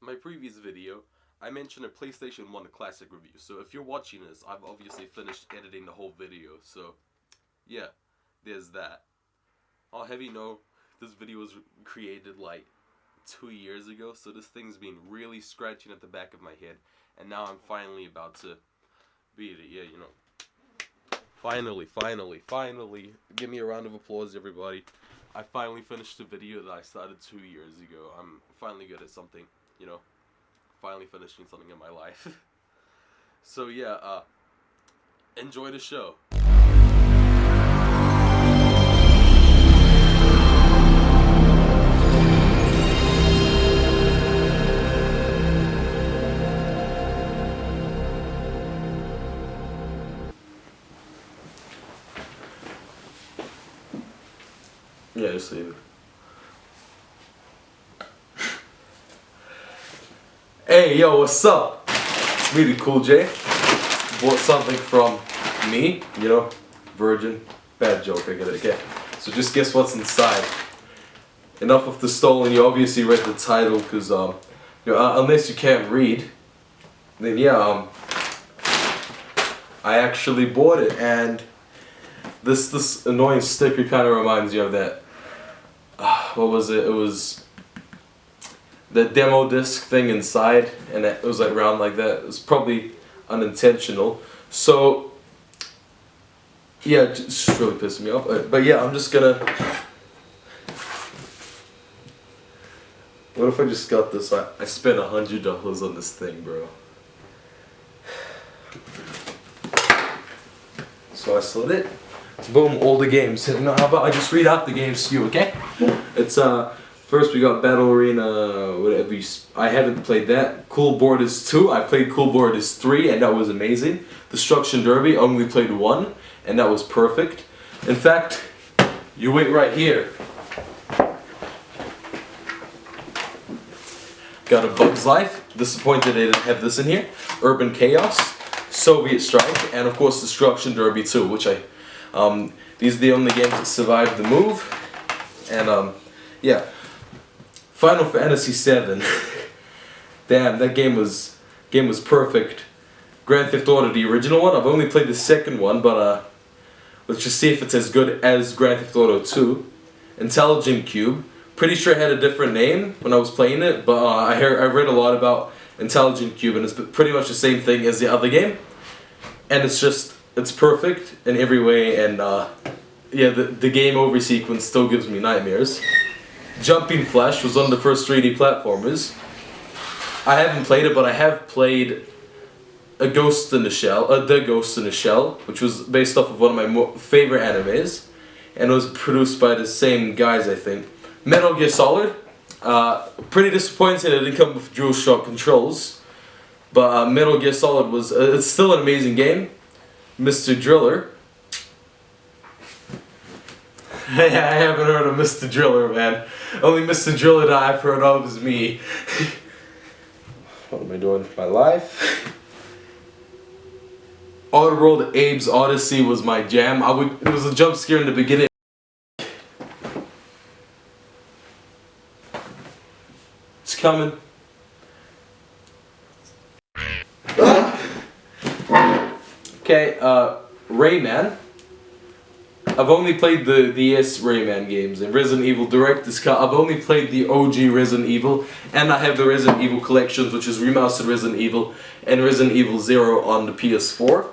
my previous video, I mentioned a PlayStation 1 Classic review. So if you're watching this, I've obviously finished editing the whole video. So, yeah, there's that. I'll have you know, this video was created like 2 years ago. So this thing's been really scratching at the back of my head. And now I'm finally about to beat it. Yeah, you know. Finally. Give me a round of applause, everybody. I finally finished the video that I started 2 years ago. I'm finally good at something, you know. Finally finishing something in my life. So yeah, enjoy the show. Yeah, just leave it. Hey, yo, what's up? It's me, the Cool J. Bought something from me, you know, virgin. Bad joke, I get it, okay. So just guess what's inside. Enough of the stolen, you obviously read the title, because, you know, unless you can't read, then yeah, I actually bought it, and this annoying sticker kind of reminds you of that. What was it? It was the demo disc thing inside, and it was like round like that. It was probably unintentional. So yeah, it's really pissing me off. But yeah, I'm just gonna. What if I just got this? I spent $100 on this thing, bro. So I slid it. Boom, all the games. Now how about I just read out the games to you, okay? It's first we got Battle Arena, whatever. I haven't played that. Cool Borders 2. I played Cool Borders 3, and that was amazing. Destruction Derby. Only played 1, and that was perfect. In fact, you wait right here. Got a Bug's Life. Disappointed they didn't have this in here. Urban Chaos, Soviet Strike, and of course Destruction Derby 2, which these are the only games that survived the move. And yeah, Final Fantasy VII. Damn, that game was perfect. Grand Theft Auto, the original one. I've only played the second one, but let's just see if it's as good as Grand Theft Auto 2. Intelligent Cube. Pretty sure it had a different name when I was playing it, but I read a lot about Intelligent Cube, and it's pretty much the same thing as the other game. And it's perfect in every way, and yeah, the game over sequence still gives me nightmares. Jumping Flash was one of the first 3D platformers. I haven't played it, but I have played The Ghost in the Shell, which was based off of one of my favorite animes, and it was produced by the same guys, I think. Metal Gear Solid. Pretty disappointed it didn't come with DualShock controls, but Metal Gear Solid was it's still an amazing game. Mr. Driller. I haven't heard of Mr. Driller, man. Only Mr. Driller that I've heard of is me. What am I doing with my life? Oddworld Abe's Odyssey was my jam. It was a jump scare in the beginning. It's coming. Okay, Rayman. I've only played the DS Rayman games, and Resident Evil Director's Cut. I've only played the OG Resident Evil, and I have the Resident Evil Collections, which is remastered Resident Evil, and Resident Evil 0 on the PS4.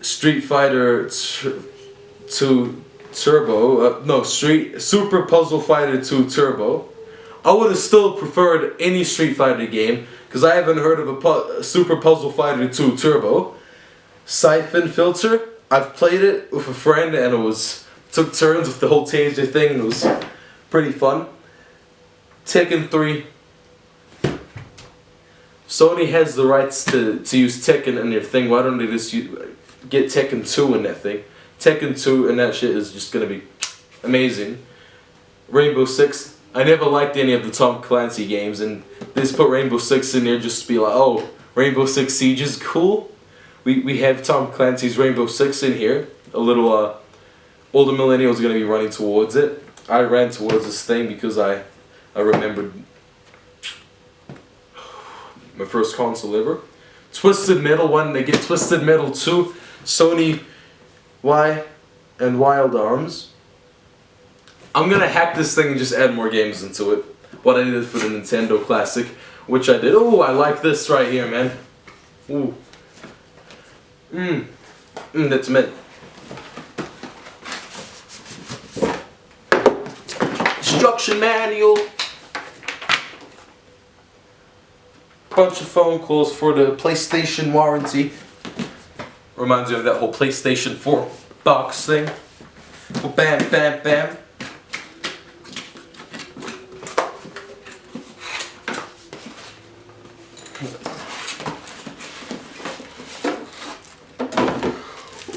Street Fighter 2 Turbo, Super Puzzle Fighter 2 Turbo. I would have still preferred any Street Fighter game, because I haven't heard of a Super Puzzle Fighter 2 Turbo. Siphon Filter. I've played it with a friend, and took turns with the whole taser thing, and it was pretty fun. Tekken 3. Sony has the rights to use Tekken in their thing. Why don't they just get Tekken 2 in that thing? Tekken 2 and that shit is just gonna be amazing. Rainbow Six. I never liked any of the Tom Clancy games, and they just put Rainbow Six in there just to be like, oh, Rainbow Six Siege is cool. We have Tom Clancy's Rainbow Six in here. A little, all the millennials are going to be running towards it. I ran towards this thing because I remembered My first console ever. Twisted Metal 1, they get Twisted Metal 2, Sony Y, and Wild Arms. I'm gonna hack this thing and just add more games into it. What I did for the Nintendo Classic, which I did. Oh, I like this right here, man. Ooh. That's mint. Instruction manual. Bunch of phone calls for the PlayStation warranty. Reminds me of that whole PlayStation 4 box thing. Oh, bam, bam, bam.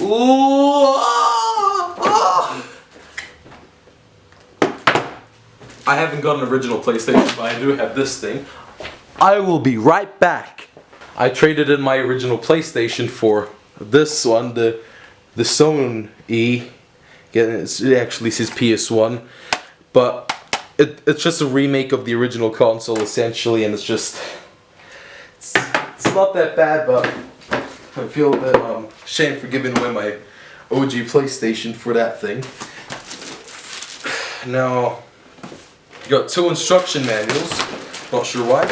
Ooh, I haven't got an original PlayStation, but I do have this thing. I will be right back. I traded in my original PlayStation for this one, the Sony E. It actually says PS1, but it's just a remake of the original console essentially, and it's not that bad, but I feel a bit ashamed for giving away my OG PlayStation for that thing. Now, you got 2 instruction manuals. Not sure why,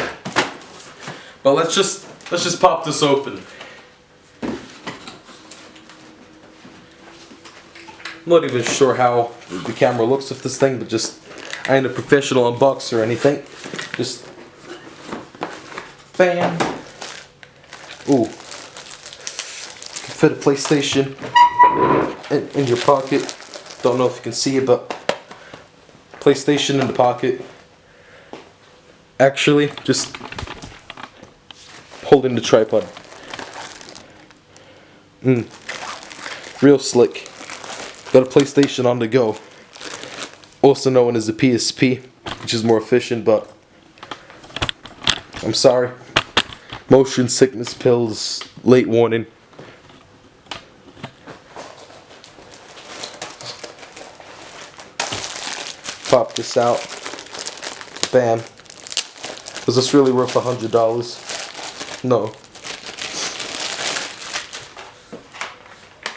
but let's just pop this open. I'm not even sure how the camera looks with this thing, but I ain't a professional unboxer or anything. Just bam. Ooh. Fit a PlayStation in your pocket. Don't know if you can see it, but PlayStation in the pocket. Actually, just holding the tripod. Real slick. Got a PlayStation on the go. Also known as the PSP, which is more efficient, but I'm sorry. Motion sickness pills, late warning. Pop this out. Bam. Was this really worth $100? No.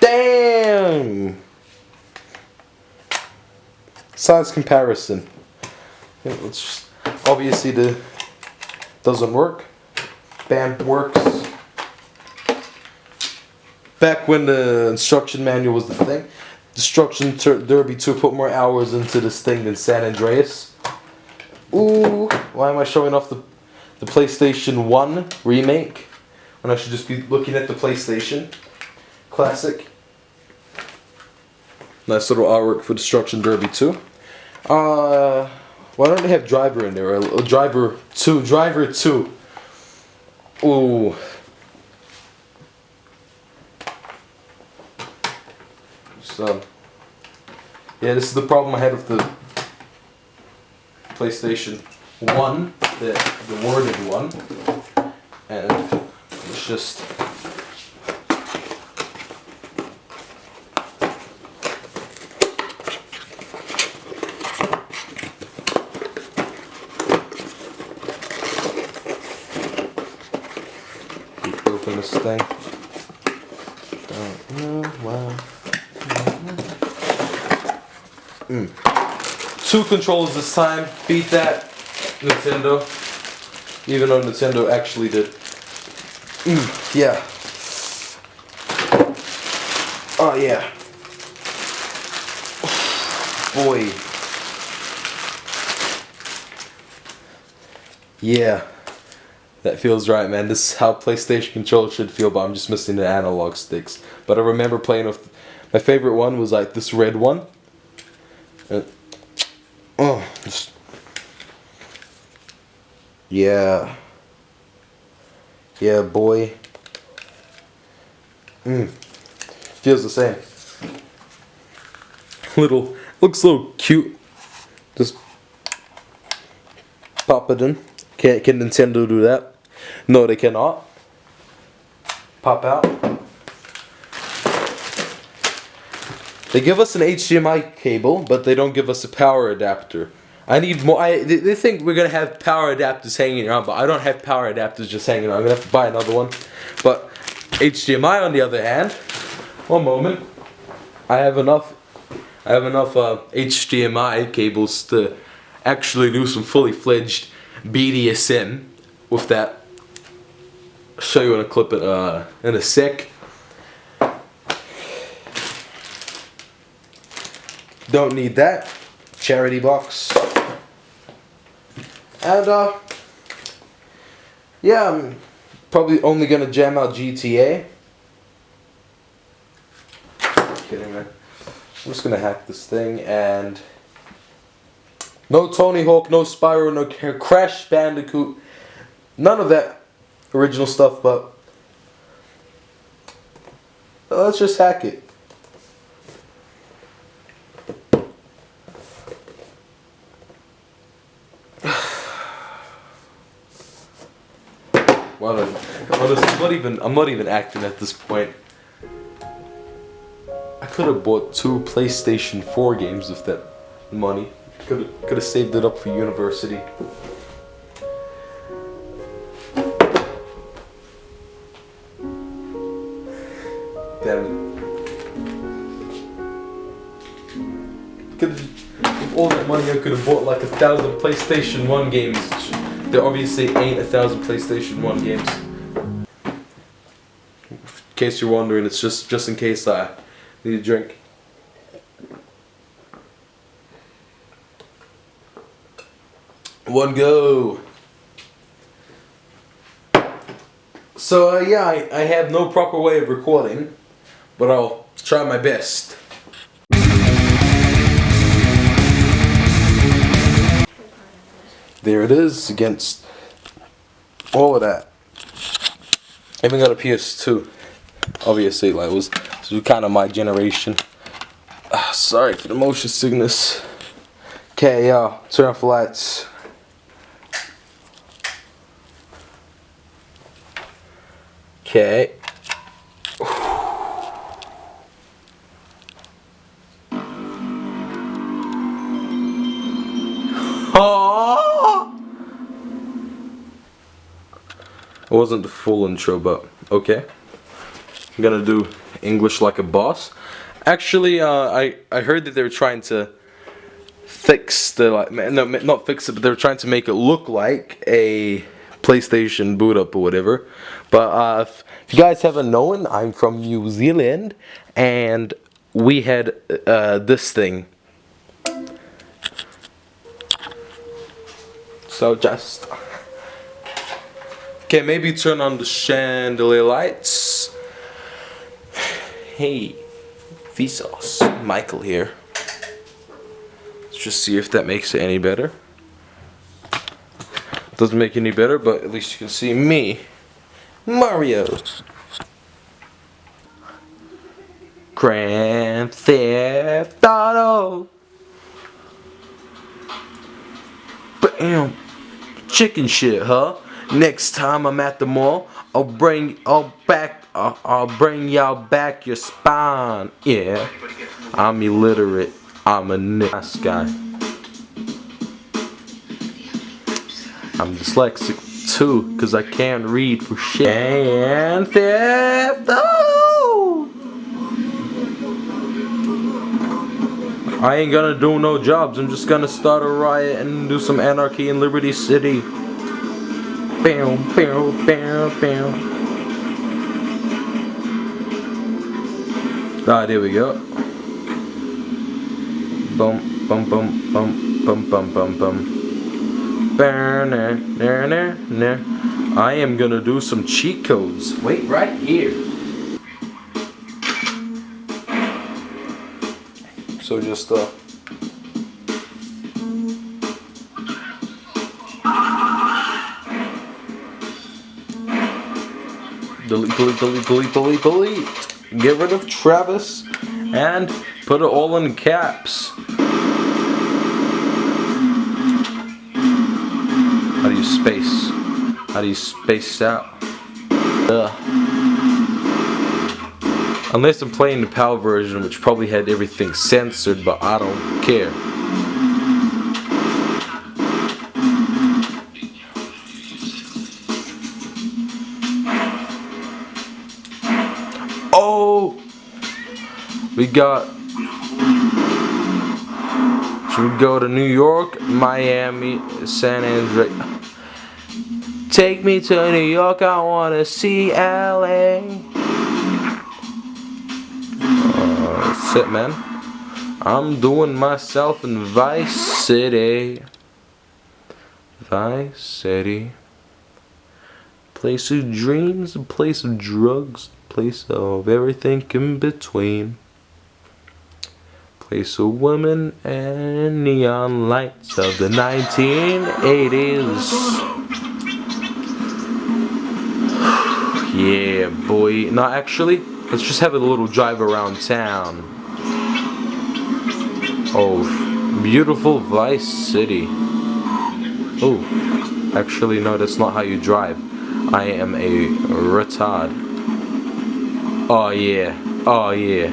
Damn! Size comparison. It's just, obviously doesn't work. Bam, works. Back when the instruction manual was the thing, Destruction Derby 2 put more hours into this thing than San Andreas. Ooh, why am I showing off the PlayStation 1 remake when I should just be looking at the PlayStation Classic? Nice little artwork for Destruction Derby 2. Why don't they have Driver in there? Driver 2. Ooh. So, yeah, this is the problem I had with the PlayStation 1, the worded one, and it's just open this thing. Don't know why. 2 controllers this time. Beat that, Nintendo. Even though Nintendo actually did. Yeah. Oh yeah. Boy. Yeah. That feels right, man. This is how PlayStation controllers should feel, but I'm just missing the analog sticks. But I remember playing with... My favorite one was like this red one. Yeah. Yeah, boy. Feels the same. Looks so cute. Just pop it in. Can Nintendo do that? No, they cannot. Pop out. They give us an HDMI cable, but they don't give us a power adapter. I need more. They think we're gonna have power adapters hanging around, but I don't have power adapters just hanging around. I'm gonna have to buy another one. But HDMI, on the other hand, one moment, I have enough HDMI cables to actually do some fully fledged BDSM with that. I'll show you in a clip in a sec. Don't need that. Charity box. And yeah, I'm probably only gonna jam out GTA. Kidding, man. I'm just gonna hack this thing and no Tony Hawk, no Spyro, no Crash Bandicoot, none of that original stuff. But let's just hack it. Well, I'm not even acting at this point. I could have bought 2 PlayStation 4 games with that money. Could have saved it up for university. Damn it. With all that money, I could have bought like 1,000 PlayStation 1 games. There obviously ain't 1,000 PlayStation 1 games. In case you're wondering, it's just in case I need a drink. One go. So yeah, I have no proper way of recording, but I'll try my best. There it is, against all of that. I even got a PS2. Obviously, like, this was kind of my generation. Sorry for the motion sickness. Okay, turn off the lights. Okay. It wasn't the full intro, but okay. I'm gonna do English like a boss. Actually, I heard that they were trying to fix the no, not fix it, but they were trying to make it look like a PlayStation boot up or whatever. But if you guys haven't known, I'm from New Zealand, and we had this thing. So just. Okay, maybe turn on the chandelier lights. Hey, Vsauce, Michael here. Let's just see if that makes it any better. Doesn't make it any better, but at least you can see me, Mario. Grand Theft Auto. Bam, chicken shit, huh? Next time I'm at the mall, I'll bring y'all back your spine. Yeah, I'm illiterate. I'm a nice guy. I'm dyslexic too, cause I can't read for shit. And Theft Auto. I ain't gonna do no jobs. I'm just gonna start a riot and do some anarchy in Liberty City. Bam, bam, bam, bam. Ah, there we go. Bum, bum, bum, bum, bum, bum, bum, bum. I am gonna do some cheat codes. Wait right here. So just delete. Get rid of Travis and put it all in caps. How do you space? How do you space out? Unless I'm playing the PAL version, which probably had everything censored, but I don't care. We got. Should we go to New York, Miami, San Andreas? Take me to New York, I wanna see LA. That's it, man. I'm doing myself in Vice City. Vice City. Place of dreams, a place of drugs, place of everything in between. Place of women and neon lights of the 1980s. Yeah, boy. No, actually, let's just have a little drive around town. Oh, beautiful Vice City. Oh, actually, no, that's not how you drive. I am a retard. Oh, yeah. Oh, yeah.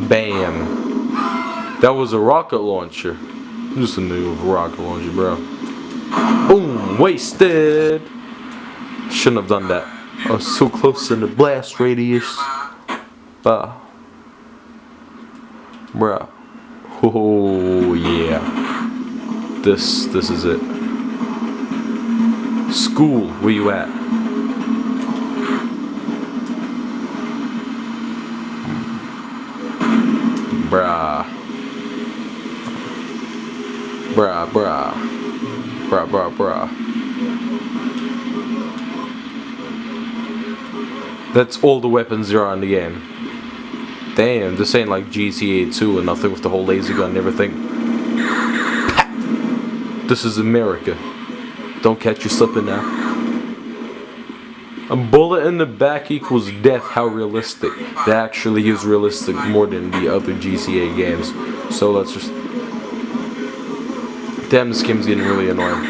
Bam. That was a rocket launcher. Just a new rocket launcher, bro. Boom. Wasted. Shouldn't have done that. I was so close in the blast radius. Bruh. Oh yeah. This is it. School, where you at? Bruh. That's all the weapons there are in the game. Damn, this ain't like GTA 2 and nothing with the whole laser gun and everything. This is America. Don't catch you slipping now. A bullet in the back equals death. How realistic. That actually is realistic more than the other GTA games. So let's just... Damn, this game's getting really annoying.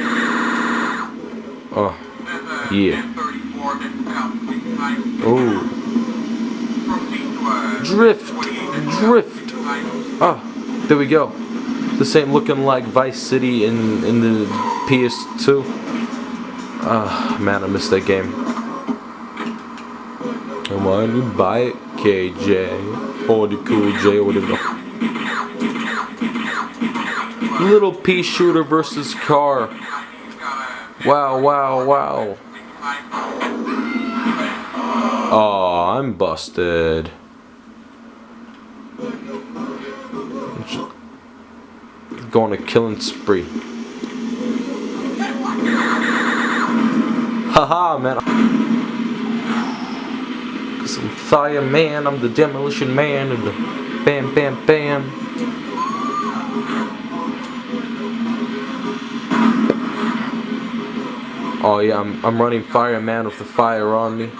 Oh, yeah. Oh. Drift. Oh, there we go. This ain't looking like Vice City in the PS2. Ah, man, I missed that game. Come on, you buy it, KJ. Or the Cool J, or whatever. Little pea shooter versus car. Wow. Oh, I'm busted. Going on a killing spree. Haha, man. Cause I'm fireman, I'm the demolition man, and the bam. Oh yeah, I'm running fireman with the fire on me.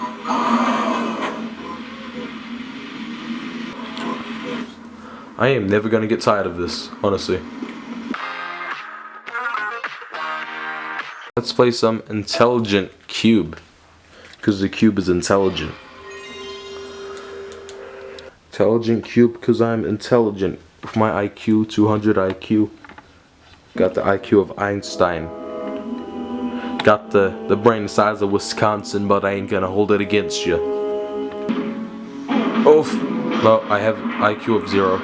I am never gonna get tired of this, honestly. Let's play some intelligent cube. Because the cube is intelligent. Intelligent cube because I'm intelligent. With my IQ, 200 IQ. Got the IQ of Einstein. Got the brain size of Wisconsin, but I ain't gonna hold it against you. Oof. No, I have IQ of 0.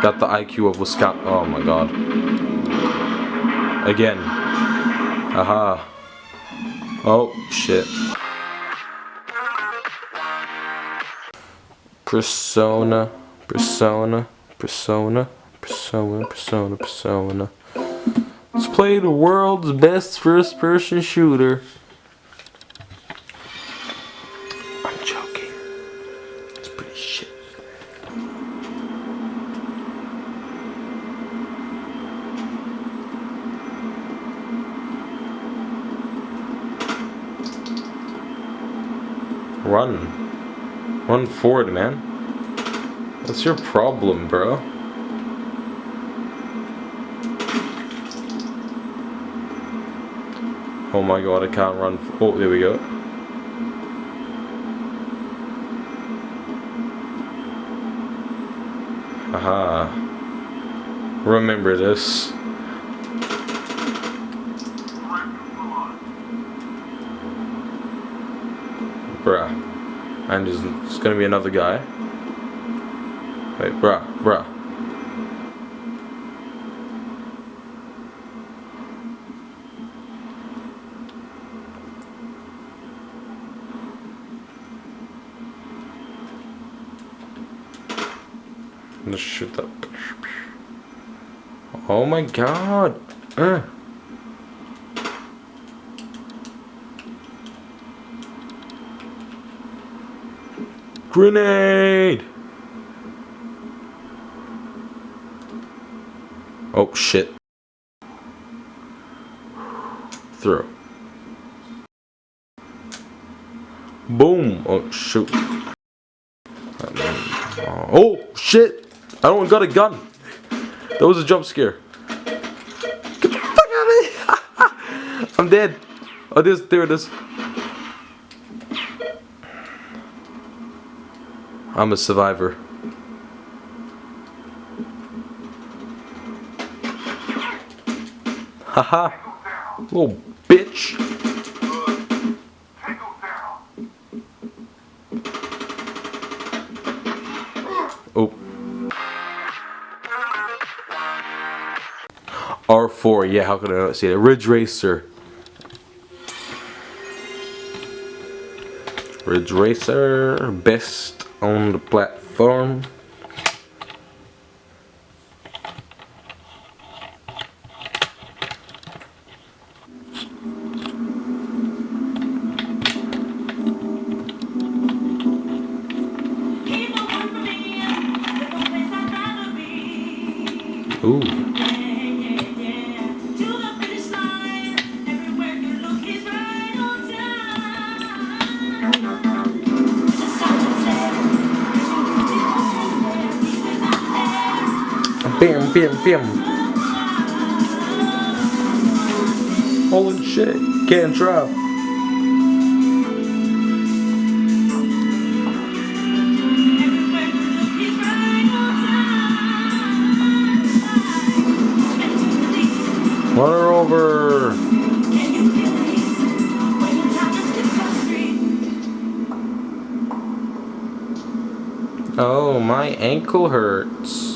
Got the IQ of Wisconsin. Oh my god. Again. Aha. Oh, shit. Persona. Let's play the world's best first-person shooter. I'm joking. It's pretty shit. Run forward, man. What's your problem, bro? Oh my god, I can't run. Oh, there we go. Aha. Remember this. Bruh. And there's gonna be another guy. Wait, bruh. Let's shoot that. Oh my god. Grenade! Oh shit. Throw. Boom! Oh shoot. Oh shit! I don't got a gun! That was a jump scare. Get the fuck out of here! I'm dead. Oh, there it is. I'm a survivor. Haha. Little bitch. Oh. R4, yeah, how could I not see that? Ridge Racer. Ridge Racer, best on the platform. Ooh. Bam, bam, bam. Holy shit, can't drive. Run her over. Oh, my ankle hurts.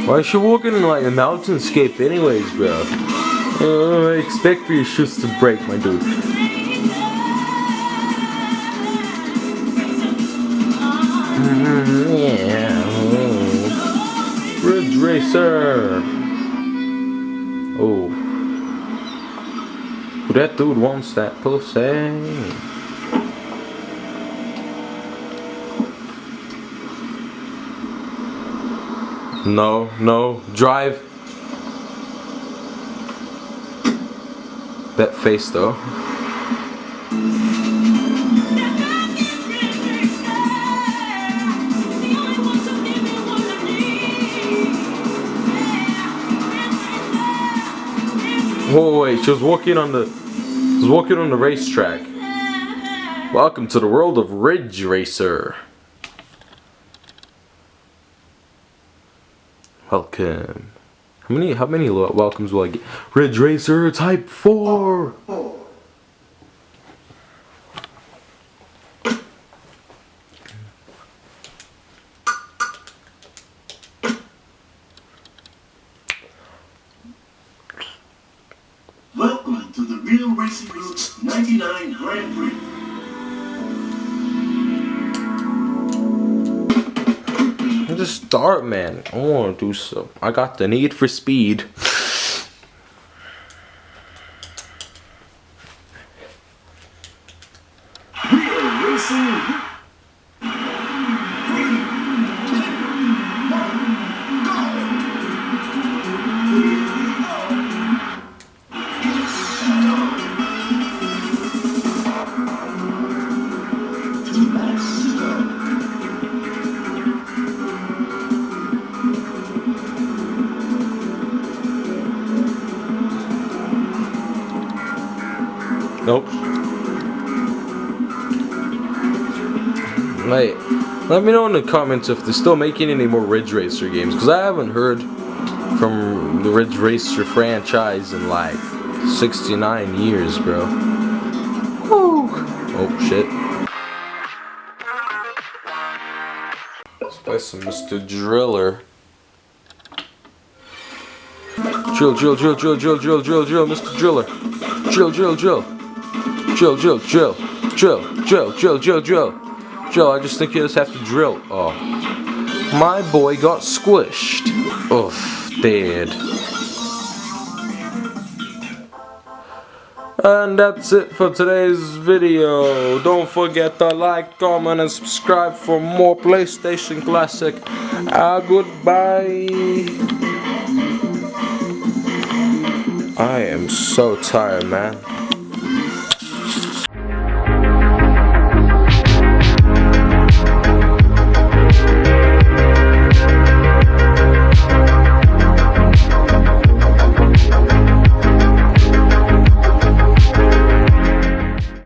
Why is she walking in like a mountainscape anyways, bro? I expect for your shoes to break, my dude. Yeah. Ridge Racer. Oh. That dude wants that pussy. No, drive. That face though. Whoa, wait, she was walking on the racetrack. Welcome to the world of Ridge Racer. Welcome. How many welcomes will I get? Ridge Racer Type 4. Welcome to the Real Racing Roots 99 Grand Prix. Just start, man. I want to do so. I got the need for speed. Real Racing. Nope. Mate, let me know in the comments if they're still making any more Ridge Racer games, because I haven't heard from the Ridge Racer franchise in like 69 years, bro. Woo. Oh shit. Let's play some Mr. Driller. Drill, drill, drill, drill, drill, drill, drill, drill, Mr. Driller. Drill, drill, drill. Drill, drill, drill. Drill, drill, drill, drill, drill. Drill, I just think you just have to drill. Oh. My boy got squished. Oof, dead. And that's it for today's video. Don't forget to like, comment, and subscribe for more PlayStation Classic. Goodbye. I am so tired, man.